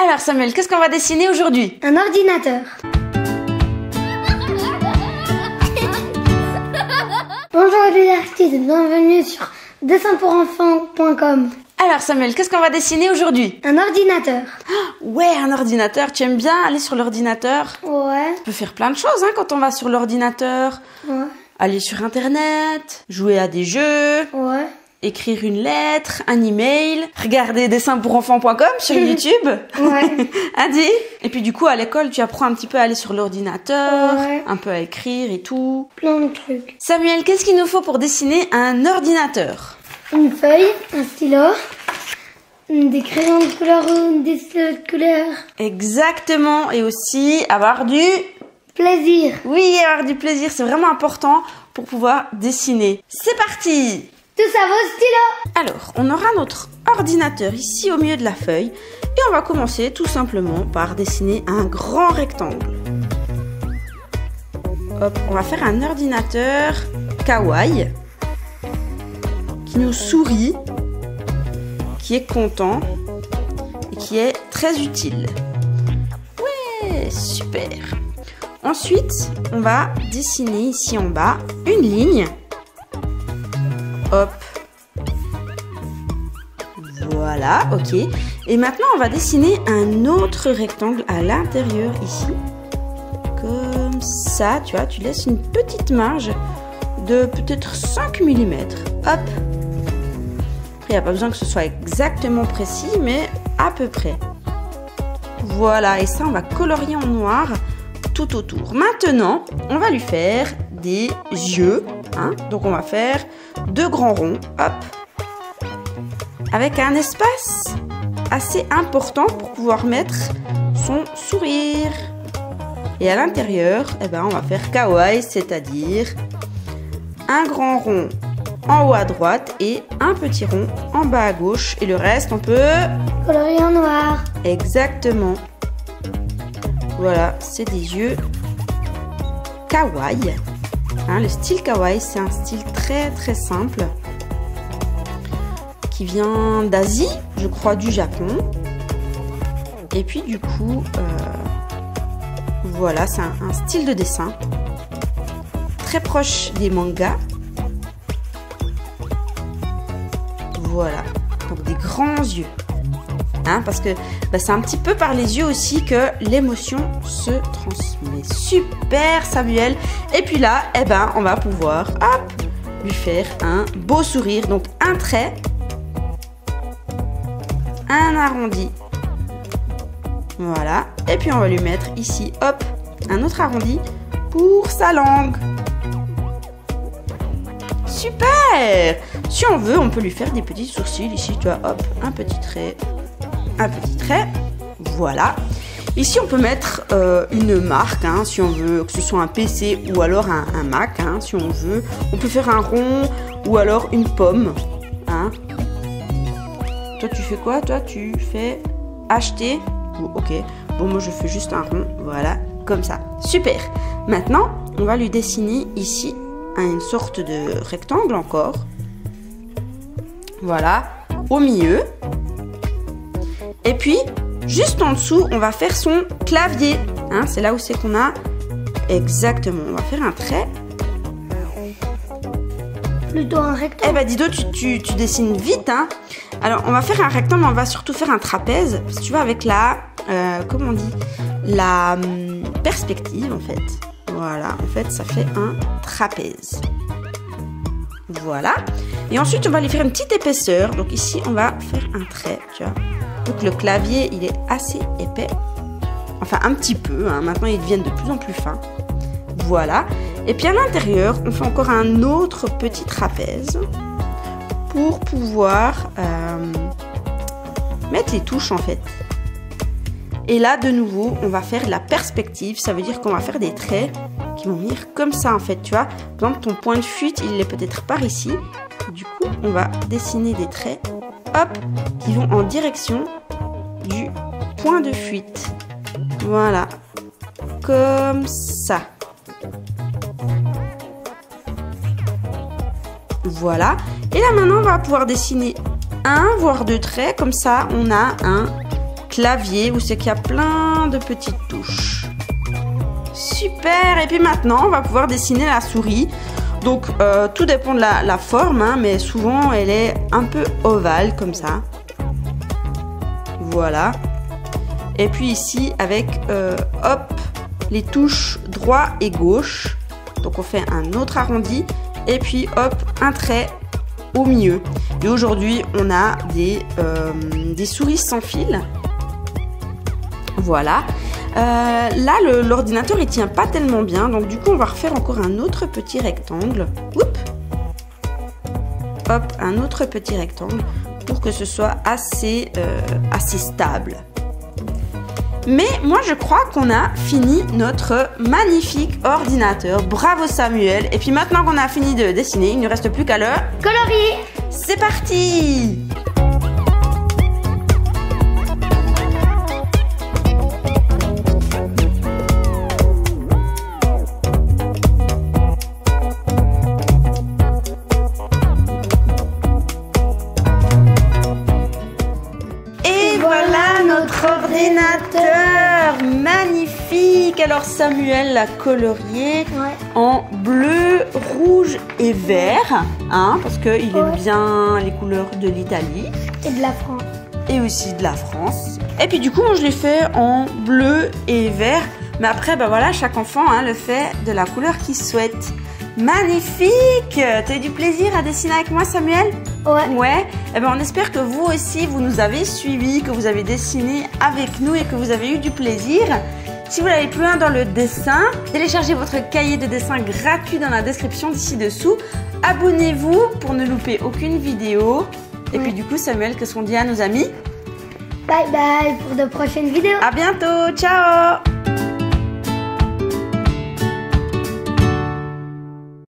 Alors Samuel, qu'est-ce qu'on va dessiner aujourd'hui? Un ordinateur. Bonjour les artistes, bienvenue sur dessinpourenfants.com. Alors Samuel, qu'est-ce qu'on va dessiner aujourd'hui? Un ordinateur. Ouais, un ordinateur. Tu aimes bien aller sur l'ordinateur? Ouais. On peut faire plein de choses quand on va sur l'ordinateur. Ouais. Aller sur internet, jouer à des jeux, Ouais. écrire une lettre, un email, regarder dessinpourenfants.com sur YouTube. Ouais. Adi. Et puis du coup à l'école tu apprends un petit peu à aller sur l'ordinateur, Ouais. un peu à écrire et tout. Plein de trucs. Samuel, qu'est-ce qu'il nous faut pour dessiner un ordinateur? Une feuille, un stylo, des crayons de couleur ou des stylos de couleur. Exactement. Et aussi avoir du... Plaisir. Oui, avoir du plaisir, c'est vraiment important pour pouvoir dessiner. C'est parti! Tout ça vos stylos. Alors, on aura notre ordinateur ici au milieu de la feuille et on va commencer tout simplement par dessiner un grand rectangle. Hop, on va faire un ordinateur kawaii qui nous sourit, qui est content et qui est très utile. Ouais, super! Ensuite, on va dessiner ici en bas une ligne. Hop. Voilà, ok. Et maintenant, on va dessiner un autre rectangle à l'intérieur ici. Comme ça, tu vois, tu laisses une petite marge de peut-être 5 mm. Hop. Après, il n'y a pas besoin que ce soit exactement précis, mais à peu près. Voilà, et ça, on va colorier en noir tout autour. Maintenant, on va lui faire des yeux. Donc, on va faire 2 grands ronds. Hop. Avec un espace assez important pour pouvoir mettre son sourire. Et à l'intérieur, on va faire kawaii, c'est-à-dire un grand rond en haut à droite et un petit rond en bas à gauche. Et le reste, on peut... colorier en noir. Exactement. Voilà, c'est des yeux kawaii. Le style kawaii, c'est un style très très simple qui vient d'Asie, je crois du Japon. Et puis du coup, voilà, c'est un style de dessin très proche des mangas. Voilà, donc des grands yeux. Parce que c'est un petit peu par les yeux aussi que l'émotion se transmet. Super Samuel. Et puis là, on va pouvoir lui faire un beau sourire. Donc un trait, un arrondi. Voilà. Et puis on va lui mettre ici, hop, un autre arrondi pour sa langue. Super. Si on veut, on peut lui faire des petits sourcils ici, tu vois, hop, un petit trait. Un petit trait, voilà. Ici, on peut mettre une marque, si on veut, que ce soit un PC ou alors un Mac, si on veut. On peut faire un rond ou alors une pomme. Toi, tu fais quoi? Toi, tu fais acheter. Ok. Bon, moi, je fais juste un rond. Voilà, comme ça. Super. Maintenant, on va lui dessiner ici une sorte de rectangle encore. Voilà, au milieu. Et puis, juste en dessous, on va faire son clavier. C'est là où c'est qu'on a... Exactement. On va faire un trait. Plutôt un rectangle. Dis donc, tu dessines vite. Alors, on va faire un rectangle, mais on va surtout faire un trapèze. Parce que tu vois, avec la... comment on dit? La perspective, en fait. Voilà. En fait, ça fait un trapèze. Voilà. Et ensuite, on va lui faire une petite épaisseur. Donc ici, on va faire un trait, tu vois. Donc le clavier, il est assez épais. Enfin, un petit peu. Maintenant, ils deviennent de plus en plus fins. Voilà. Et puis à l'intérieur, on fait encore un autre petit trapèze pour pouvoir mettre les touches, en fait. Et là, de nouveau, on va faire la perspective. Ça veut dire qu'on va faire des traits qui vont venir comme ça, en fait, tu vois. Par exemple, ton point de fuite, il est peut-être par ici. Du coup, on va dessiner des traits, hop, qui vont en direction du point de fuite. Voilà. Comme ça. Voilà. Et là, maintenant, on va pouvoir dessiner un, voire 2 traits. Comme ça, on a un clavier où c'est qu'il y a plein de petites touches. Super! Et puis maintenant, on va pouvoir dessiner la souris. Donc, tout dépend de la forme, hein, mais souvent, elle est un peu ovale, comme ça. Voilà. Et puis ici, avec, hop, les touches droit et gauche. Donc, on fait un autre arrondi. Et puis, hop, un trait au milieu. Et aujourd'hui, on a des souris sans fil. Voilà. Là, l'ordinateur, il tient pas tellement bien. Donc, du coup, on va refaire encore un autre petit rectangle. Oups. Hop, un autre petit rectangle pour que ce soit assez stable. Mais moi, je crois qu'on a fini notre magnifique ordinateur. Bravo Samuel. Et puis maintenant qu'on a fini de dessiner, il ne reste plus qu'à le colorier. C'est parti! Ordinateur magnifique. Alors Samuel l'a colorié en bleu, rouge et vert, hein, parce qu'il aime bien les couleurs de l'Italie et de la France. Et aussi de la France. Et puis du coup, moi je l'ai fait en bleu et vert. Mais après, bah voilà, chaque enfant le fait de la couleur qu'il souhaite. Magnifique! T'as eu du plaisir à dessiner avec moi, Samuel? Ouais. Eh ben, on espère que vous aussi, vous nous avez suivis, que vous avez dessiné avec nous et que vous avez eu du plaisir. Si vous n'avez plus loin dans le dessin, téléchargez votre cahier de dessin gratuit dans la description d'ici dessous. Abonnez-vous pour ne louper aucune vidéo. Et puis du coup, Samuel, qu'est-ce qu'on dit à nos amis? Bye bye pour de prochaines vidéos. À bientôt, ciao!